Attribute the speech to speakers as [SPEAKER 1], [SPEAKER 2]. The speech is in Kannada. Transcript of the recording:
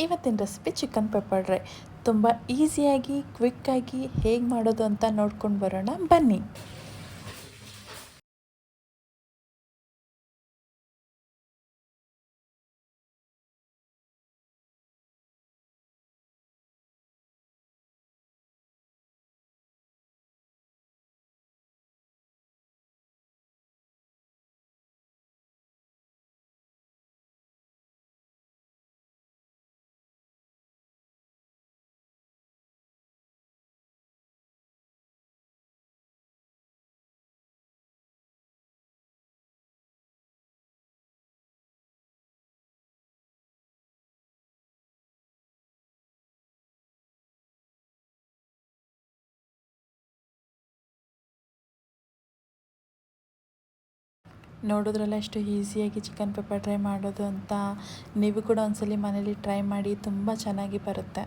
[SPEAKER 1] ಇವತ್ತಿನ ರೆಸಿಪಿ ಚಿಕನ್ ಪೆಪ್ಪರ್ ಡ್ರೈ. ತುಂಬ ಈಸಿಯಾಗಿ ಕ್ವಿಕ್ಕಾಗಿ ಹೇಗೆ ಮಾಡೋದು ಅಂತ ನೋಡ್ಕೊಂಡು ಬರೋಣ ಬನ್ನಿ. ನೋಡಿದ್ರಲ್ಲ ಎಷ್ಟು ಈಸಿಯಾಗಿ ಚಿಕನ್ ಪೆಪ್ಪರ್ ಡ್ರೈ ಮಾಡೋದು ಅಂತ. ನೀವು ಕೂಡ ಒಂದ್ಸಲಿ ಮನೇಲಿ ಟ್ರೈ ಮಾಡಿ, ತುಂಬ ಚೆನ್ನಾಗಿ ಬರುತ್ತೆ.